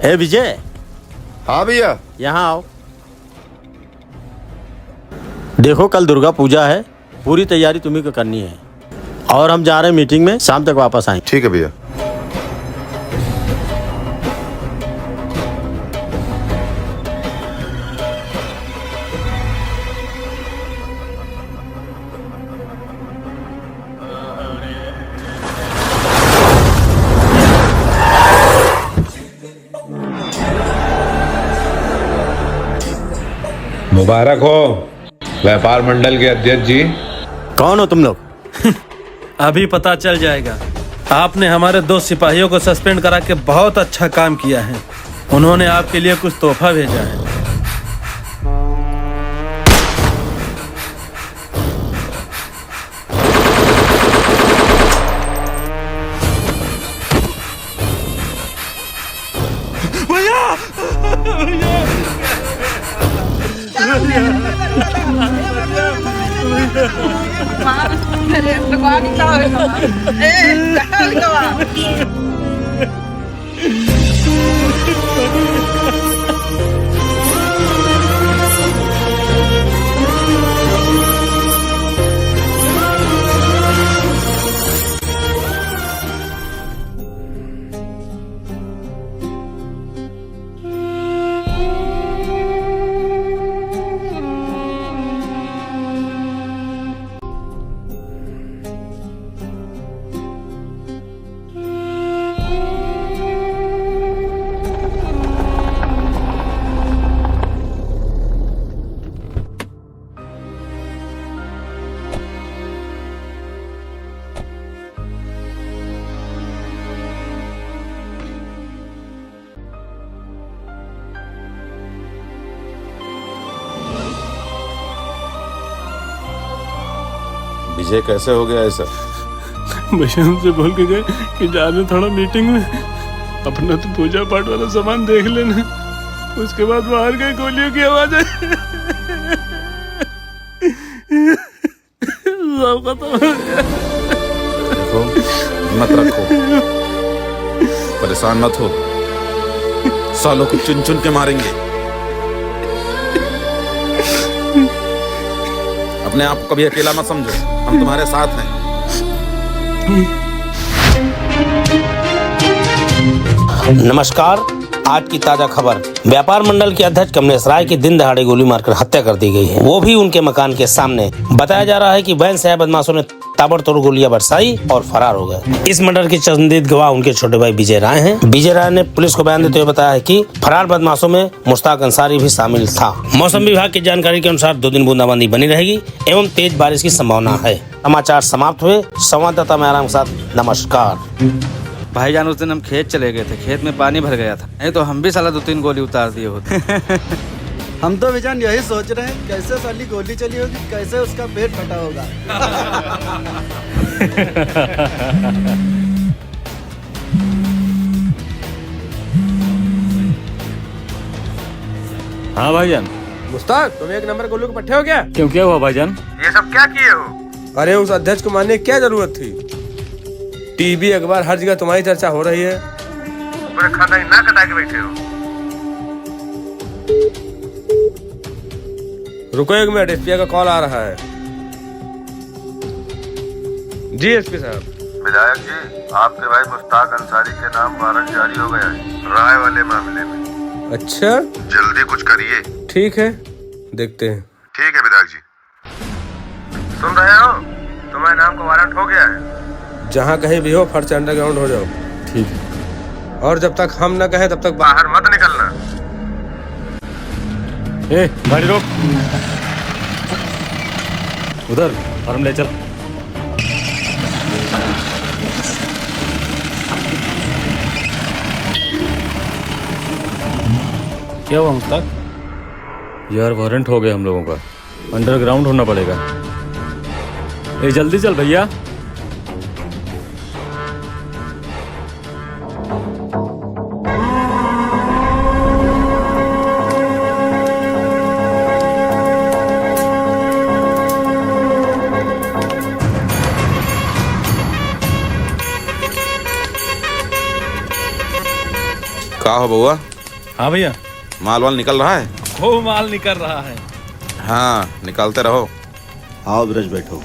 ए विजय। हाँ भैया। यहाँ आओ। देखो कल दुर्गा पूजा है, पूरी तैयारी तुम्ही को करनी है और हम जा रहे हैं मीटिंग में, शाम तक वापस आएंगे। ठीक है भैया। मुबारक हो व्यापार मंडल के अध्यक्ष जी। कौन हो तुम लोग? अभी पता चल जाएगा। आपने हमारे 2 सिपाहियों को सस्पेंड करा के बहुत अच्छा काम किया है। उन्होंने आपके लिए कुछ तोहफा भेजा है। विजय कैसे हो गया ऐसा? भैया हमसे बोल के गए कि जाने थोड़ा मीटिंग में, अपना तो पूजा पाठ वाला सामान देख लेना। उसके बाद बाहर गए, गोलियों की आवाज आई, सब खत्म हो गया। देखो मत रखो, परेशान मत हो, सालों को चुन चुन के मारेंगे। अपने आप को कभी अकेला मत समझो, हम तुम्हारे साथ हैं। नमस्कार। आज की ताजा खबर, व्यापार मंडल के अध्यक्ष कमलेश राय की दिन दहाड़े गोली मारकर हत्या कर दी गई है, वो भी उनके मकान के सामने। बताया जा रहा है कि वैन से आए बदमाशों ने ताबड़तोड़ गोलियां बरसाई और फरार हो गए। इस मर्डर की चंदित गवाह उनके छोटे भाई विजय राय हैं। विजय राय ने पुलिस को बयान देते हुए बताया है कि फरार बदमाशों में मुश्ताक अंसारी भी शामिल था। मौसम विभाग की जानकारी के अनुसार 2 दिन बूंदाबांदी बनी रहेगी एवं तेज बारिश की संभावना है। समाचार समाप्त हुए। संवाददाता मेहराम के साथ नमस्कार। भाईजान उस दिन हम खेत चले गए थे, खेत में पानी भर गया था, नहीं तो हम भी साला 2-3 गोली उतार दिए होते। हम तो विजान यही सोच रहे हैं कैसे साली गोली चली होगी, कैसे उसका पेट फटा होगा। हाँ भाईजान। मुस्ताक, तुम 1 नंबर गोलू के पट्टे हो क्या? क्यों, क्या हुआ भाईजान? ये सब क्या किए हो? अरे उस अध्यक्ष को मारने की क्या जरूरत थी? टीवी अखबार हर जगह तुम्हारी चर्चा हो रही है। पूरे खानदान ना कटा के बैठे हो। रुको 1 मिनट, एसपी का कॉल आ रहा है। जी एसपी साहब। विधायक जी, आपके भाई मुश्ताक अंसारी के नाम वारंट जारी हो गया है राय वाले मामले में। अच्छा, जल्दी कुछ करिए। ठीक है, देखते हैं। ठीक है विधायक जी। सुन रहे हो, तुम्हारे नाम का वारंट हो गया है। जहाँ कहीं भी हो फट से अंडरग्राउंड हो जाओ। ठीक है। और जब तक हम न कहें तब तक बाहर मत निकलना। ए, गाड़ी रोक, उधर फार्म ले चल। क्या हुआ मुश्ताक? यार वारंट हो गया हम लोगों का, अंडरग्राउंड होना पड़ेगा। ए जल्दी चल भैया। का हो बउआ? हाँ भैया। माल वाल निकल रहा है? वो माल निकल रहा है। हाँ निकालते रहो। आओ ब्रज बैठो।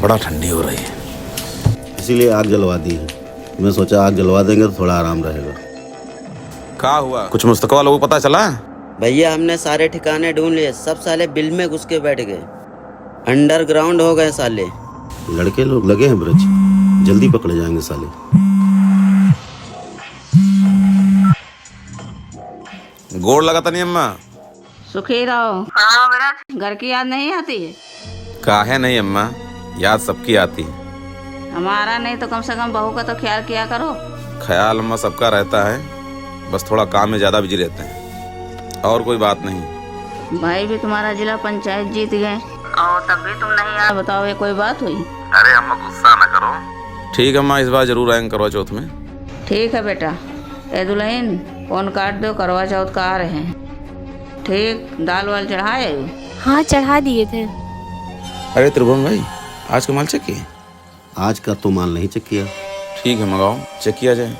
बड़ा ठंडी हो रही है, इसीलिए आग जलवा दी है। मैं सोचा आग जलवा देंगे तो थोड़ा आराम रहेगा। क्या हुआ? कुछ मुस्तफा लोगों को पता चला? भैया हमने सारे ठिकाने ढूंढ लिए, सब साले बिल में घुस के बैठ गए, अंडरग्राउंड हो गए साले। लड़के लोग लगे हैं ब्रज, जल्दी पकड़े जाएंगे साले। गोड़ लगाता नहीं अम्मा? सुखी रहो। घर की याद नहीं आती है? काहे नहीं अम्मा, याद सबकी आती है। हमारा नहीं तो कम से कम बहू का तो ख्याल किया करो। ख्याल अम्मा सबका रहता है, बस थोड़ा काम में ज्यादा बिजी रहते हैं, और कोई बात नहीं। भाई भी तुम्हारा जिला पंचायत जीत गए और तब भी तुम नहीं आए, बताओ ये कोई बात हुई? अरे अम्मा गुस्सा न करो। ठीक अम्मा, इस बार जरूर आएंगे करवा चौथ में। ठीक है बेटा। ए दुल्हन फोन काट दो, करवा चौथ का आ रहे हैं। ठीक, दाल वाल चढ़ाए? हाँ चढ़ा दिए थे। अरे त्रिभुवन भाई, आज का माल चेक किए? आज का तो माल नहीं चेक किया। ठीक है मंगाओ, चेक किया जाए।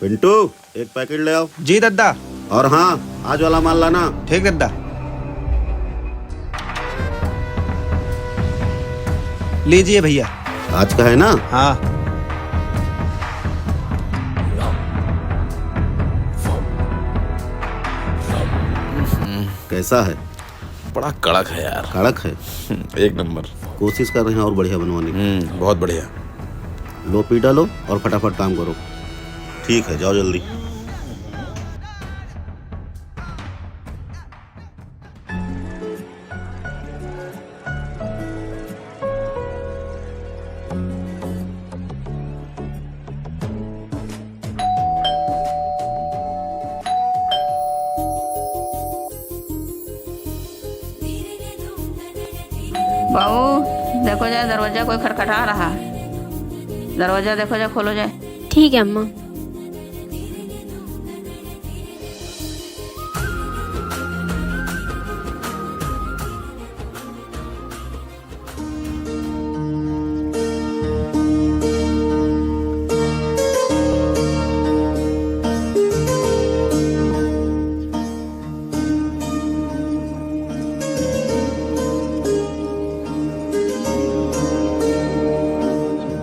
पिंटू एक पैकेट ले आओ। जी दद्दा। और हाँ, आज वाला माल लाना। ठीक दद्दा। लीजिए भैया। आज का है ना? हाँ। कैसा है? बड़ा कड़क है यार। कड़क है? एक नंबर। कोशिश कर रहे हैं और बढ़िया बनवाने की। बहुत बढ़िया। लो पी डालो और फटाफट काम करो। ठीक है, जाओ जल्दी। बहू देखो जाए, दरवाजा कोई खटखटा रहा है। दरवाजा देखो जाए, खोलो जाए। ठीक है अम्मा।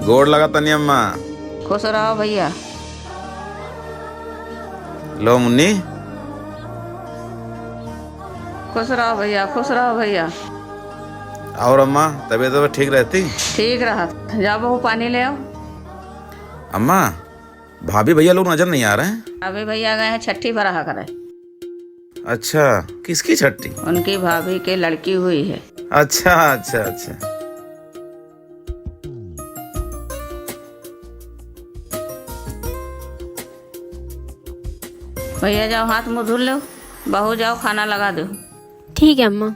गोड़ लगाता नहीं अम्मा। खुश रहो भैया। लो मुन्नी। खुश रहो भैया, खुश रहो भैया। और अम्मा तबीयत तो ठीक रहती? ठीक रहा। जाओ बहू पानी ले आओ। अम्मा भाभी भैया लोग नजर नहीं आ रहे हैं? अभी भैया गए हैं छठी भरा करे। अच्छा, किसकी छठी? उनकी भाभी के लड़की हुई है। अच्छा अच्छा अच्छा। भैया जाओ हाथ मुंह धुल लो, बहू जाओ खाना लगा दो। ठीक है अम्मा।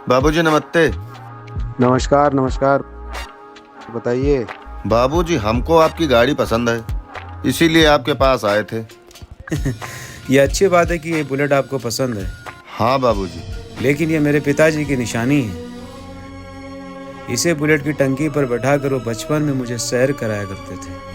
बाबूजी नमस्ते। नमस्कार नमस्कार, बताइए। बाबूजी हमको आपकी गाड़ी पसंद है, इसीलिए आपके पास आए थे। ये अच्छी बात है कि ये बुलेट आपको पसंद है। हाँ बाबूजी। लेकिन ये मेरे पिताजी की निशानी है। इसे बुलेट की टंकी पर बैठाकर वो बचपन में मुझे सैर कराया करते थे।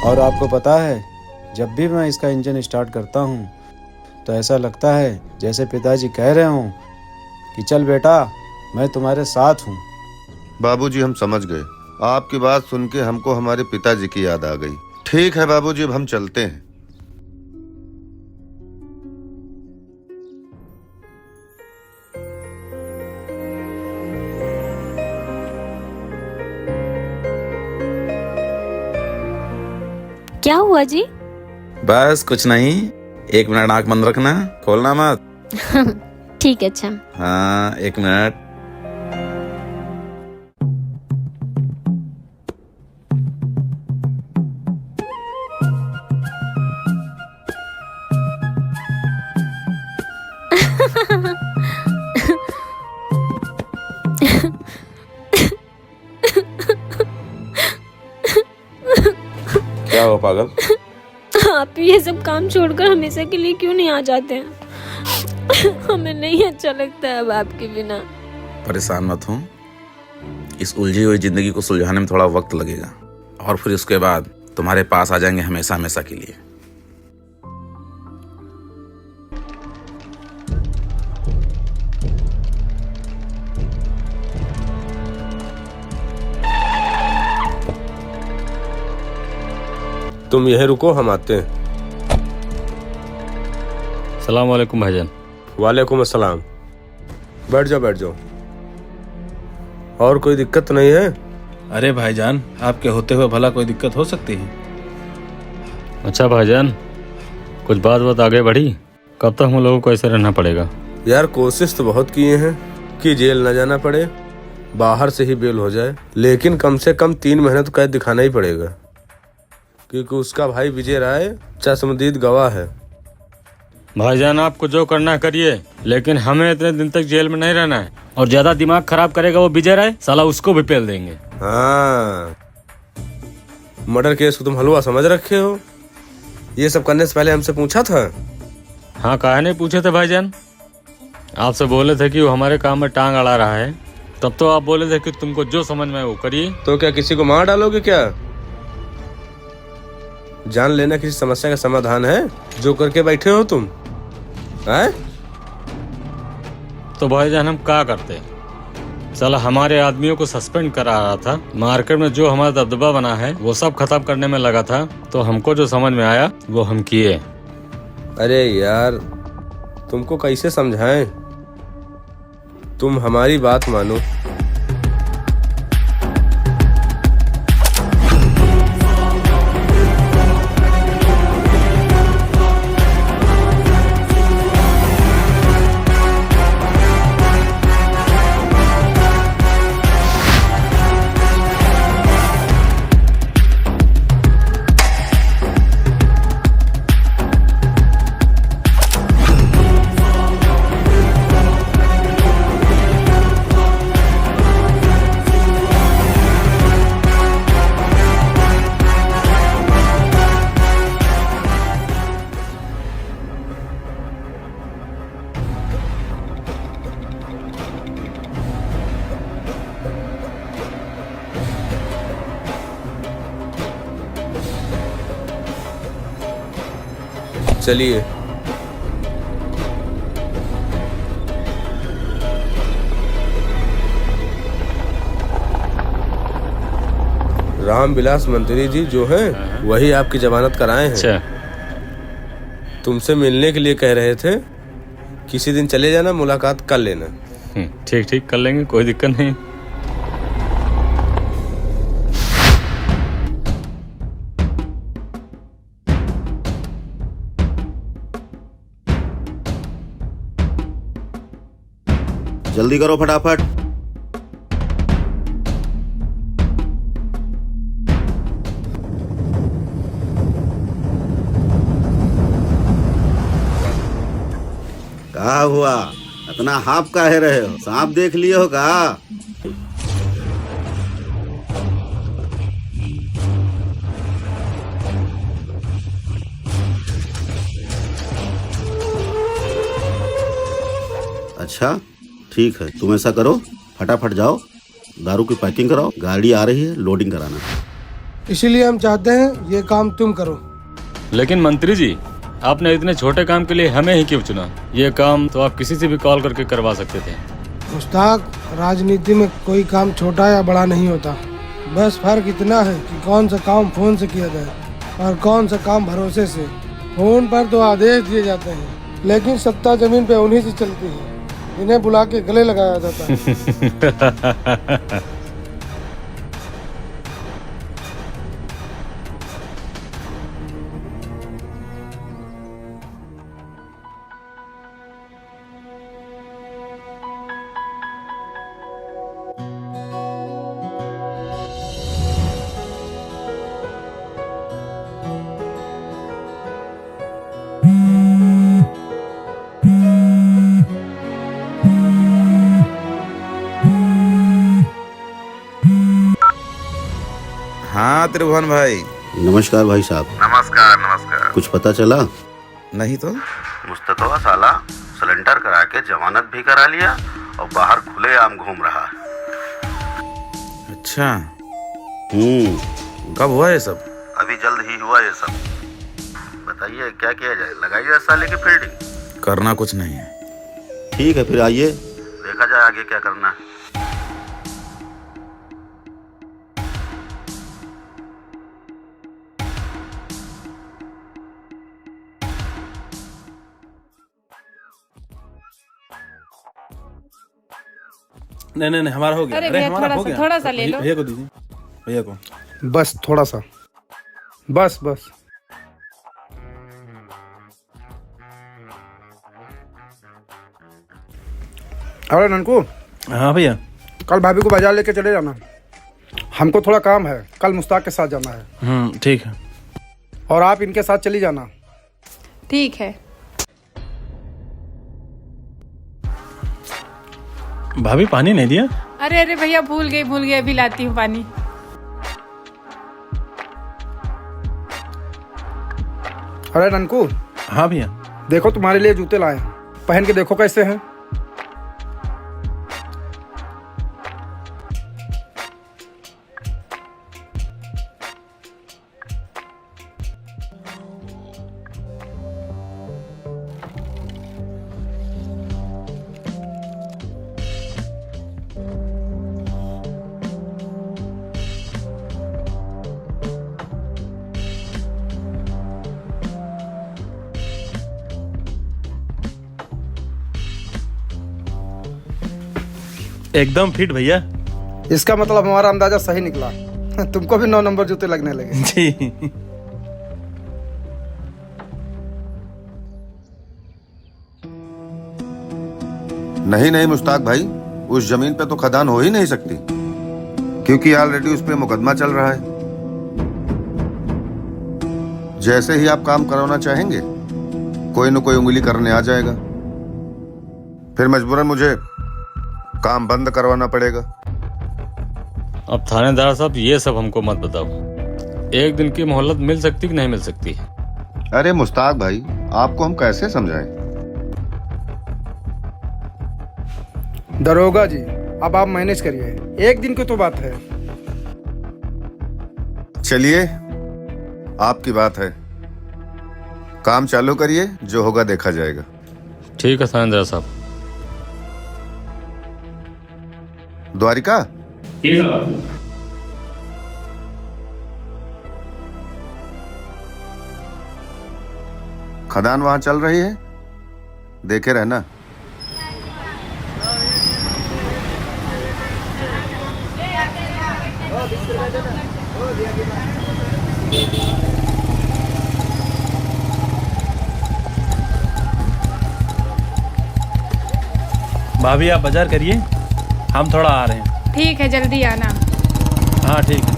और आपको पता है, जब भी मैं इसका इंजन स्टार्ट करता हूँ तो ऐसा लगता है जैसे पिताजी कह रहे हों कि चल बेटा, मैं तुम्हारे साथ हूँ। बाबूजी, हम समझ गए। आपकी बात सुन के हमको हमारे पिताजी की याद आ गई। ठीक है बाबूजी, अब हम चलते हैं। क्या हुआ जी? बस कुछ नहीं, 1 मिनट आंख बंद रखना, खोलना मत। ठीक है, अच्छा। हाँ, 1 मिनट। क्या हो पागल? आप ये सब काम छोड़कर हमेशा के लिए क्यों नहीं आ जाते हैं? हमें नहीं अच्छा लगता है अब आपके बिना। परेशान मत हो, इस उलझी हुई जिंदगी को सुलझाने में थोड़ा वक्त लगेगा और फिर उसके बाद तुम्हारे पास आ जाएंगे हमेशा हमेशा के लिए। तुम यहीं रुको, हम आते हैं। सलाम वालेकुम भाईजान। वालेकुम अस्सलाम। बैठ जाओ, बैठ जाओ। और कोई दिक्कत नहीं है? अरे भाईजान, आपके होते हुए भला कोई दिक्कत हो सकती है? अच्छा भाईजान, कुछ बात आगे बढ़ी? कब तक हम लोगों को ऐसे रहना पड़ेगा? यार कोशिश तो बहुत किए हैं कि जेल न जाना पड़े, बाहर से ही बेल हो जाए, लेकिन कम से कम 3 महीने तो कैद दिखाना ही पड़ेगा, क्योंकि उसका भाई विजय राय चश्मदीद गवाह है। भाईजान, आपको जो करना है करिए, लेकिन हमें इतने दिन तक जेल में नहीं रहना है। और ज्यादा दिमाग खराब करेगा वो विजय राय, साला उसको भी पेल देंगे। हाँ, मर्डर केस को तुम हलवा समझ रखे हो। ये सब करने से पहले हमसे पूछा था? हाँ, काहे नहीं पूछे थे भाईजान? आपसे बोले थे कि वो हमारे काम में टांग अड़ा रहा है, तब तो आप बोले थे कि तुमको जो समझ में वो करिए। तो क्या किसी को मार डालोगे क्या? जान लेना किसी समस्या का समाधान है जो करके बैठे हो तुम? हैं? तो भाईजान हम क्या करते? साला हमारे आदमियों को सस्पेंड करा रहा था, मार्केट में जो हमारा दबदबा बना है वो सब खत्म करने में लगा था, तो हमको जो समझ में आया वो हम किए। अरे यार, तुमको कैसे समझाएं? तुम हमारी बात मानो। चलिए। रामविलास मंत्री जी जो हैं वही आपकी जमानत कराए हैं। अच्छा। तुमसे मिलने के लिए कह रहे थे, किसी दिन चले जाना, मुलाकात कर लेना। ठीक ठीक कर लेंगे, कोई दिक्कत नहीं। जल्दी करो फटाफट। क्या हुआ, इतना हाफ काहे रहे हो? सांप देख लिए हो का? अच्छा ठीक है, तुम ऐसा करो, फटाफट जाओ, दारू की पैकिंग कराओ, गाड़ी आ रही है, लोडिंग कराना। इसीलिए हम चाहते हैं ये काम तुम करो। लेकिन मंत्री जी, आपने इतने छोटे काम के लिए हमें ही क्यों चुना? ये काम तो आप किसी से भी कॉल करके करवा सकते थे। मुश्ताक, राजनीति में कोई काम छोटा या बड़ा नहीं होता। बस फर्क इतना है कि कौन सा काम फोन से किया जाए और कौन सा काम भरोसे से। फोन पर तो आदेश दिए जाते हैं, लेकिन सत्ता जमीन पे उन्हीं से चलती है। इन्हें बुला के गले लगाया जाता है। हाँ त्रिभुवन भाई। नमस्कार भाई साहब। नमस्कार नमस्कार। कुछ पता चला? नहीं तो। मुस्तफा साला सिलेंडर करा के जमानत भी करा लिया और बाहर खुलेआम घूम रहा है। अच्छा, कब हुआ ये सब? अभी जल्द ही हुआ ये सब। बताइए क्या किया जाए? लगाइए साले की फील्डिंग। करना कुछ नहीं है। ठीक है फिर आइए, देखा जाए आगे क्या करना है। नहीं हमारा हो गया। अरे हमारा हो गया। थोड़ा सा ले लो। भैया को दीजिए, भैया को। बस थोड़ा सा, बस बस। अरे ननकू। हाँ भैया। कल भाभी को बाजार लेके चले जाना, हमको थोड़ा काम है। कल मुश्ताक के साथ जाना है। ठीक है। और आप इनके साथ चली जाना। ठीक है। भाभी पानी नहीं दिया? अरे भैया भूल गई, अभी लाती हूँ पानी। अरे ननकू। हाँ भैया। देखो तुम्हारे लिए जूते लाए हैं, पहन के देखो कैसे हैं। एकदम फिट भैया। इसका मतलब हमारा अंदाजा सही निकला। तुमको भी 9 नंबर जूते लगने लगे। जी। नहीं मुश्ताक भाई, उस जमीन पे तो खदान हो ही नहीं सकती, क्योंकि ऑलरेडी उस पे मुकदमा चल रहा है। जैसे ही आप काम कराना चाहेंगे, कोई न कोई उंगली करने आ जाएगा। फिर मजबूरन मुझे काम बंद करवाना पड़ेगा। अब थानेदार साहब, ये सब हमको मत बताओ। एक दिन की मोहलत मिल सकती कि नहीं मिल सकती? अरे मुश्ताक भाई, आपको हम कैसे समझाएं? दरोगा जी, अब आप मैनेज करिए, एक दिन की तो बात है। चलिए, आपकी बात है। काम चालू करिए, जो होगा देखा जाएगा। ठीक है थानेदार साहब। द्वारिका। खदान वहां चल रही है, देखे रहना। भाभी आप बाजार करिए, हम थोड़ा आ रहे हैं। ठीक है, जल्दी आना। हाँ ठीक है।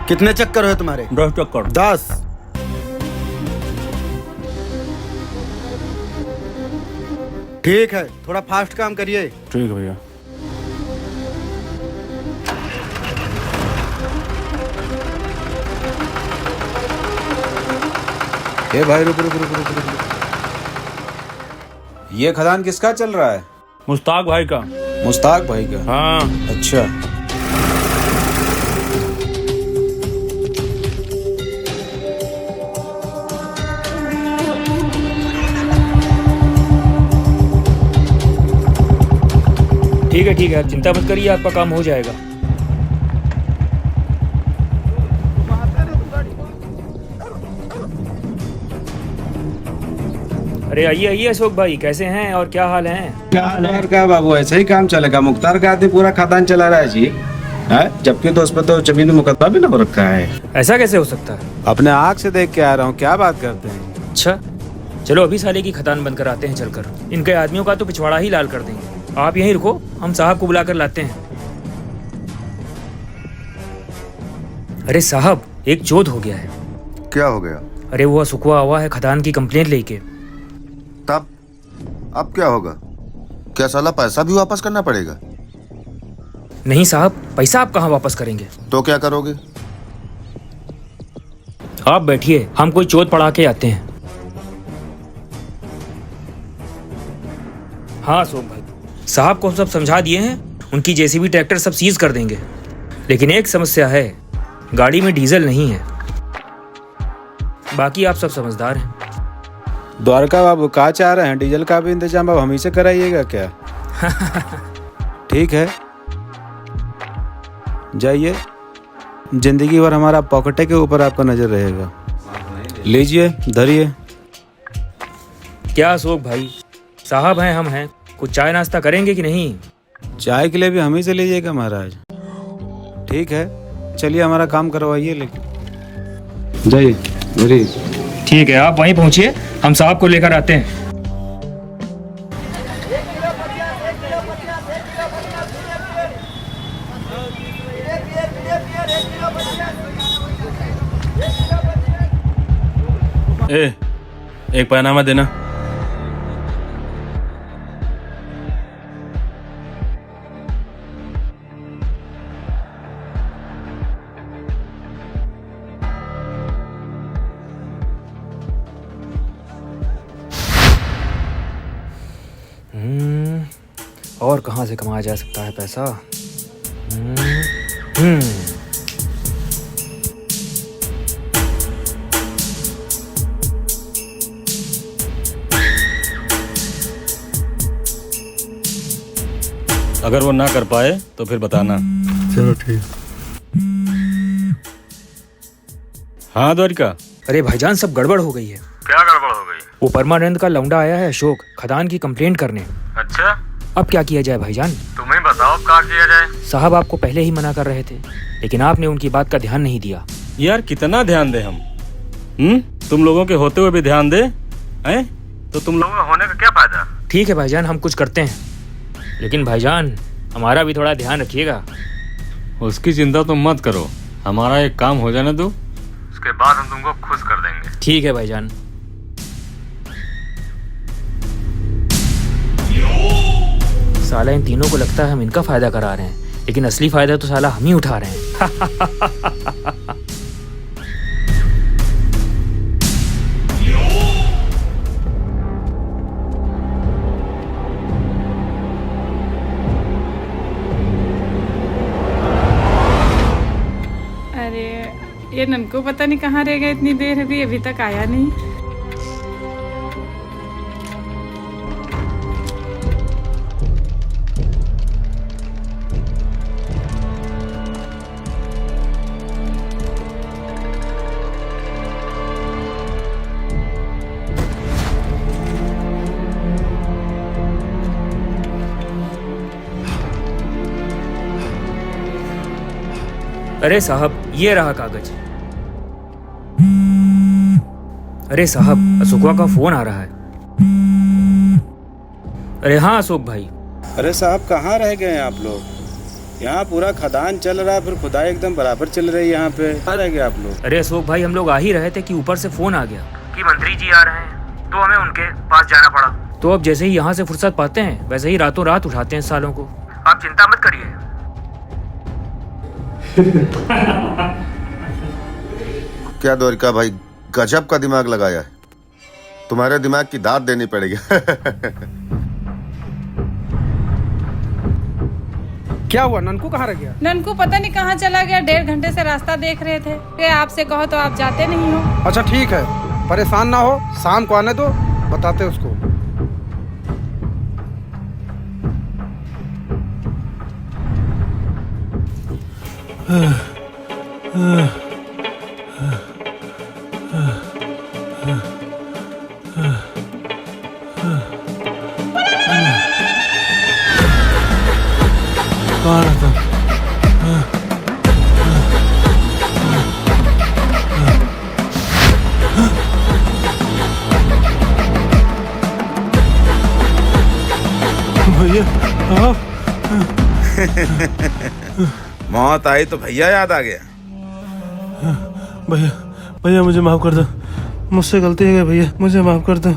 कितने चक्कर है तुम्हारे? 10 चक्कर। 10? ठीक है, थोड़ा फास्ट काम करिए। ठीक है भैया। ए भाई रुक रुक रुक रुक रुक। ये खदान किसका चल रहा है? मुश्ताक भाई का। मुश्ताक भाई का? हाँ। अच्छा। ठीक है, आप चिंता मत करिए, आपका काम हो जाएगा। अरे आइए अशोक भाई, कैसे हैं और क्या हाल है? क्या हाल है क्या बाबू? ऐसे ही काम चलेगा? मुख्तार का आदमी पूरा खदान चला रहा है जी, है? जबकि तो उस पर तो जमीन मुकदमा भी ना हो रखा है। ऐसा कैसे हो सकता है? अपने आँख से देख के आ रहा हूँ, क्या बात करते हैं? अच्छा, चलो अभी साले की खदान बंद कराते हैं चलकर। इनके आदमियों का तो पिछवाड़ा ही लाल कर देंगे। आप यहीं रुको, हम साहब को बुलाकर लाते हैं। अरे साहब, एक चोट हो गया है। क्या हो गया? अरे वो सुखवा हुआ है खदान की कंप्लेंट लेके। तब अब क्या होगा? क्या साला पैसा भी वापस करना पड़ेगा? नहीं साहब, पैसा आप कहाँ वापस करेंगे? तो क्या करोगे? आप बैठिए, हम कोई चोट पड़ा के आते हैं। हाँ अशोक भाई, साहब को सब समझा दिए हैं, उनकी जेसीबी ट्रैक्टर सब सीज कर देंगे। लेकिन एक समस्या है, गाड़ी में डीजल नहीं है। बाकी आप सब समझदार हैं। द्वारका बाबू कहाँ चाह रहे हैं? डीजल का भी इंतजाम अब हम ही से कराइएगा क्या? ठीक है, जाइए, जिंदगी भर हमारा पॉकेटे के ऊपर आपका नजर रहेगा। लीजिए, धरिए। क्या अशोक भाई, साहब हैं हम हैं, कुछ चाय नाश्ता करेंगे कि नहीं? चाय के लिए भी हम ही से लीजिएगा महाराज। ठीक है, चलिए हमारा काम करवाइए, लेकिन जाइए। ठीक है, आप वहीं पहुंचिए, हम साहब को लेकर आते हैं। एक पैनामा देना। और कहाँ से कमाया जा सकता है पैसा? अगर वो ना कर पाए तो फिर बताना। चलो ठीक। हाँ द्वारिका। अरे भाईजान, सब गड़बड़ हो गई है। क्या गड़बड़ हो गई? वो परमानंद का लौंडा आया है अशोक, खदान की कंप्लेंट करने। अच्छा, अब क्या किया जाए भाईजान? तुम्हें बताओ क्या किया जाए। साहब आपको पहले ही मना कर रहे थे, लेकिन आपने उनकी बात का ध्यान नहीं दिया। यार कितना ध्यान दे हम? तुम लोगों के होते हुए भी ध्यान दे हैं? तो तुम लोगों का होने का क्या फायदा? ठीक है भाईजान, हम कुछ करते हैं, लेकिन भाईजान हमारा भी थोड़ा ध्यान रखिएगा। उसकी चिंता तुम मत करो, हमारा एक काम हो जाने दो, उसके बाद हम तुमको खुश कर देंगे। ठीक है भाईजान। साला इन तीनों को लगता है हम इनका फायदा करा रहे हैं, लेकिन असली फायदा तो साला हम ही उठा रहे हैं। अरे ये ननको पता नहीं कहाँ रह गया, इतनी देर हो गई अभी तक आया नहीं। अरे साहब, ये रहा कागज। अरे साहब, अशोकवा का फोन आ रहा है। अरे हाँ अशोक भाई। अरे साहब, कहाँ रह गए हैं आप लोग? यहाँ पूरा खदान चल रहा है, फिर खुदाई एकदम बराबर चल रही है यहाँ पे। कहाँ रह गए आप लोग? अरे अशोक भाई, हम लोग आ ही रहे थे कि ऊपर से फोन आ गया कि मंत्री जी आ रहे हैं, तो हमें उनके पास जाना पड़ा। तो अब जैसे ही यहाँ से फुर्सत पाते हैं वैसे ही रातों रात उठाते हैं सालों को। आप चिंता मत करिए। क्या द्वारिका भाई, गजब का दिमाग लगाया है। तुम्हारे दिमाग की दाद देनी पड़ेगी। क्या हुआ? ननकू कहाँ रह गया? ननकू पता नहीं कहाँ चला गया। 1.5 घंटे से रास्ता देख रहे थे। ये आपसे कहो तो आप जाते नहीं हो। अच्छा ठीक है, परेशान ना हो, शाम को आने दो, बताते उसको। भैया आप मौत आई तो भैया याद आ गया। भैया भैया मुझे माफ कर दो, मुझसे गलती हो गई भैया, मुझे माफ कर दो।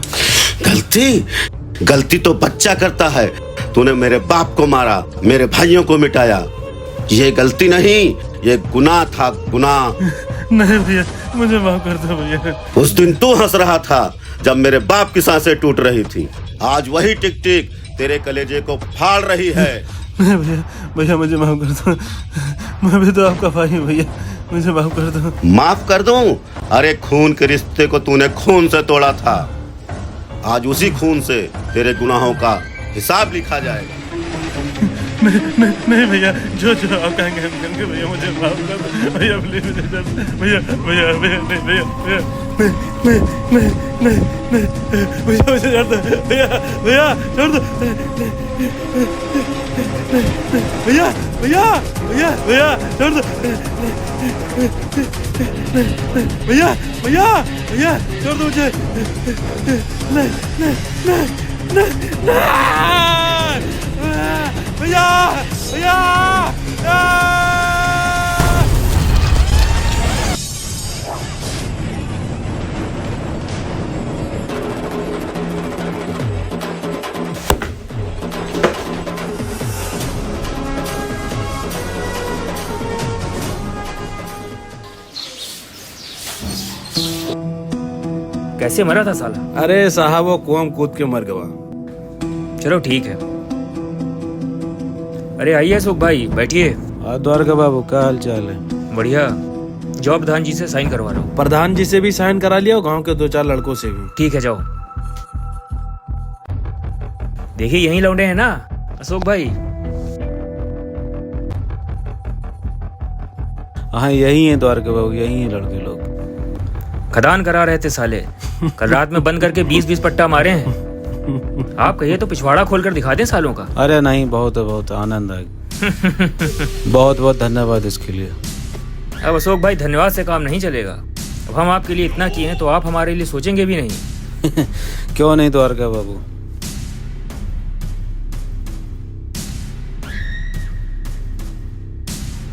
गलती तो बच्चा करता है। तूने मेरे बाप को मारा, मेरे भाइयों को मिटाया। ये गलती नहीं, ये गुनाह था, गुनाह। नहीं भैया, मुझे माफ कर दो भैया। उस दिन तू हंस रहा था जब मेरे बाप की सांसें टूट रही थी। आज वही टिक टिक तेरे कलेजे को फाड़ रही है। नहीं भैया, भैया मुझे माफ कर दो, मैं भी तो आपका भाई हूँ भैया, मुझे माफ कर दो। माफ कर दूं? अरे खून के रिश्ते को तूने खून से तोड़ा था। आज उसी खून से तेरे गुनाहों का हिसाब लिखा जाएगा। नहीं भैया, जो आप कहेंगे हम करेंगे भैया, मुझे माफ कर दो भैया, प्लीज भैया भैया भैया नहीं भैया भैया नहीं भैया, मुझे छोड़ दो भैया, भैया छोड़ दो भैया, भैया भैया भैया छोड़ दो भैया, भैया भैया छोड़ दो मुझे। नहीं नहीं नहीं नहीं भैया भैया। कैसे मरा था साला? अरे साहब वो कुआं में कूद के मर गया। चलो ठीक है। अरे आइए अशोक भाई, बैठिए। द्वारका बाबू, क्या हाल चाल है? बढ़िया। जाओ प्रधान जी से साइन करवा लो। प्रधान जी से भी साइन करा लिया, गांव के 2-4 लड़कों से भी। ठीक है, जाओ। देखिए यही लौंडे हैं ना अशोक भाई? हाँ यही है द्वारका बाबू, यही है लड़के लोग। खदान करा रहे थे साले। कल रात में बंद करके 20-20 पट्टा मारे हैं। आप कहिए तो पिछवाड़ा खोलकर दिखा दें सालों का। अरे नहीं, बहुत आनंद आ बहुत बहुत धन्यवाद इसके लिए। अब अशोक भाई धन्यवाद से काम नहीं चलेगा। अब हम आपके लिए इतना किए हैं तो आप हमारे लिए सोचेंगे भी नहीं। क्यों नहीं द्वारका बाबू।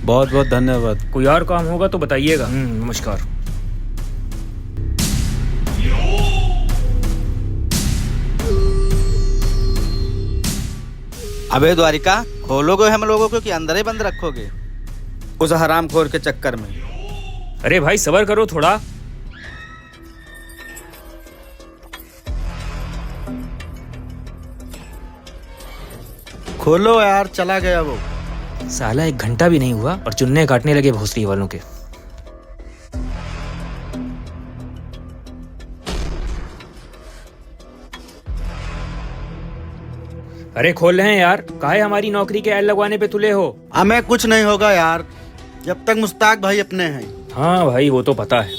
बहुत बहुत धन्यवाद। कोई और काम होगा तो बताइएगा। नमस्कार। अबे द्वारिका, खोलोगे हम लोगों को कि अंदर ही बंद रखोगे उस हरामखोर के चक्कर में? अरे भाई सब्र करो थोड़ा। खोलो यार, चला गया वो। साला 1 घंटा भी नहीं हुआ और चुन्ने काटने लगे भोसड़ी वालों के। अरे खोल रहे हैं यार, काहे हमारी नौकरी के ऐड लगवाने पे तुले हो? हमें कुछ नहीं होगा यार, जब तक मुस्ताक भाई अपने हैं। हाँ भाई वो तो पता है।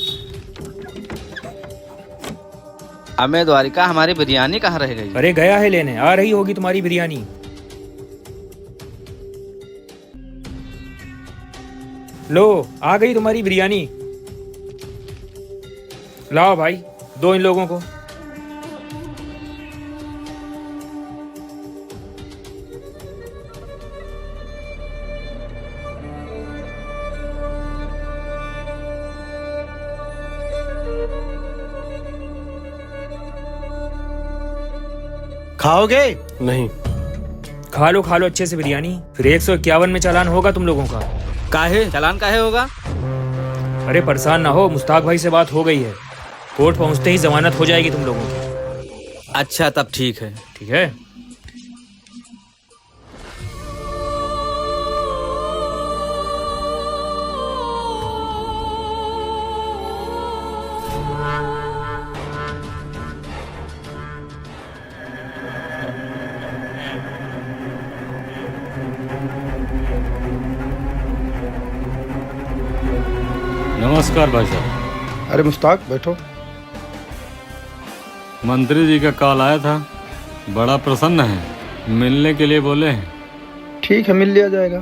अबे द्वारिका, हमारी बिरयानी कहाँ रह गई? अरे गया है लेने, आ रही होगी तुम्हारी बिरयानी। लो आ गई तुम्हारी बिरयानी। लाओ भाई, दो इन लोगों को। खाओगे? नहीं। खा लो अच्छे से बिरयानी, फिर 151 में चालान होगा तुम लोगों का। काहे चालान काहे होगा? अरे परेशान ना हो, मुश्ताक भाई से बात हो गई है, कोर्ट पहुंचते ही जमानत हो जाएगी तुम लोगों की। अच्छा तब ठीक है। ठीक है। नमस्कार भाई साहब। अरे मुश्ताक बैठो। मंत्री जी का कॉल आया था, बड़ा प्रसन्न है, मिलने के लिए बोले हैं। ठीक है, मिल लिया जाएगा।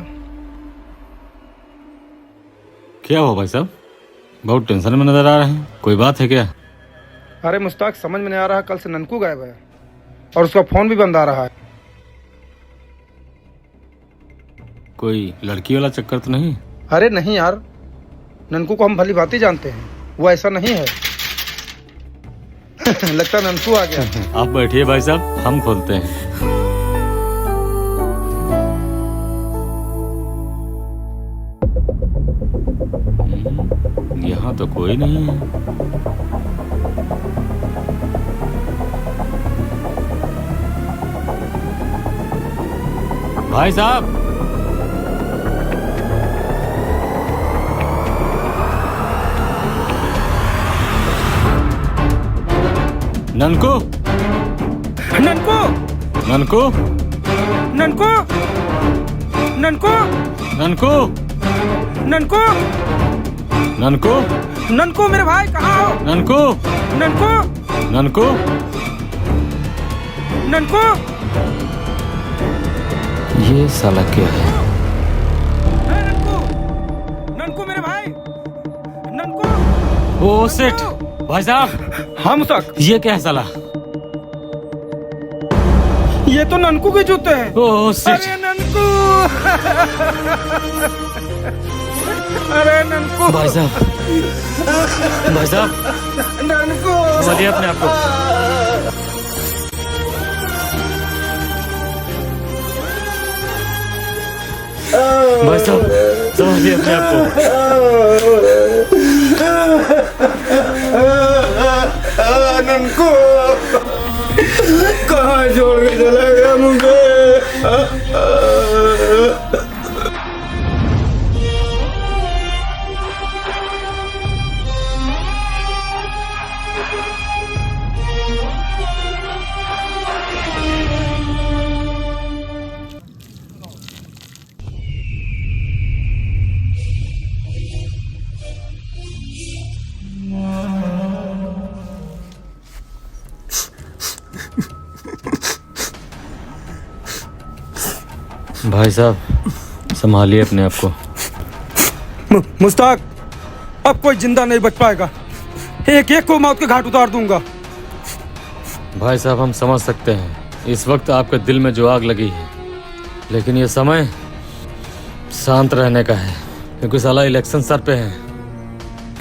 क्या हुआ भाई साहब, बहुत टेंशन में नजर आ रहे हैं, कोई बात है क्या? अरे मुश्ताक समझ में नहीं आ रहा, कल से ननकू गायब है और उसका फोन भी बंद आ रहा है। कोई लड़की वाला चक्कर तो नहीं? अरे नहीं यार, ननकू को हम भली भांति जानते हैं, वो ऐसा नहीं है। लगता ननकू आ गया। आप बैठिए भाई साहब, हम खोलते हैं। यहाँ तो कोई नहीं है। भाई साहब, ननको ननकू ननको ननकू ननकू ननको ननकू ननको ननकू मेरे भाई कहाँ हो? ननको ननकू ननको ननकू। ये साला क्या है? ननकू मेरे भाई, ननकू। ओ सेठ भाई साहब। हाँ मुश्ताक। ये क्या है साला? ये तो ननकू के जूते हैं। ओ सेठ। अरे ननकू। अरे ननकू। भाई साहब, भाई साहब, ननकू समझिए अपने आप को। भाई साहब, समझिए अपने आप को। ननकू कहाँ छोड़ के चला गया मुझे? भाई साहब, संभालिए अपने आप को। मुश्ताक, अब कोई जिंदा नहीं बच पाएगा, एक एक को मौत के घाट उतार दूंगा। भाई साहब, हम समझ सकते हैं इस वक्त आपके दिल में जो आग लगी है, लेकिन ये समय शांत रहने का है, क्योंकि साला इलेक्शन सर पे है।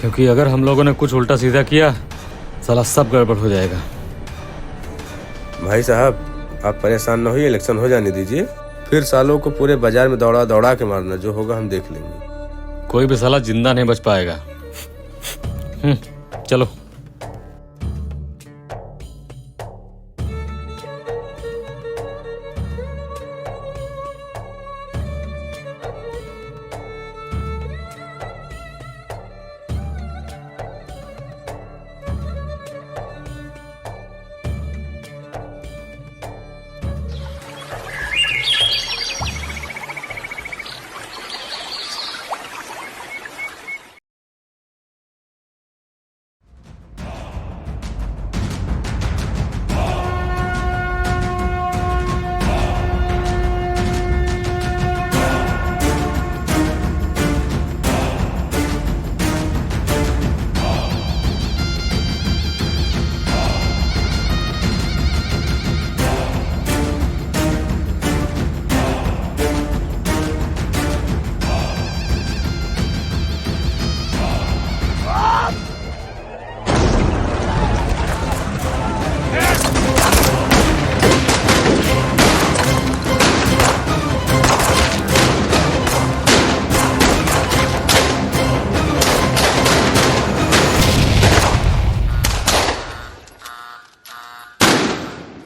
क्योंकि अगर हम लोगों ने कुछ उल्टा सीधा किया, साला सब गड़बड़ हो जाएगा। भाई साहब, आप परेशान न होइए, इलेक्शन हो जाने दीजिए, फिर सालों को पूरे बाजार में दौड़ा दौड़ा के मारना, जो होगा हम देख लेंगे। कोई भी साला जिंदा नहीं बच पाएगा। चलो।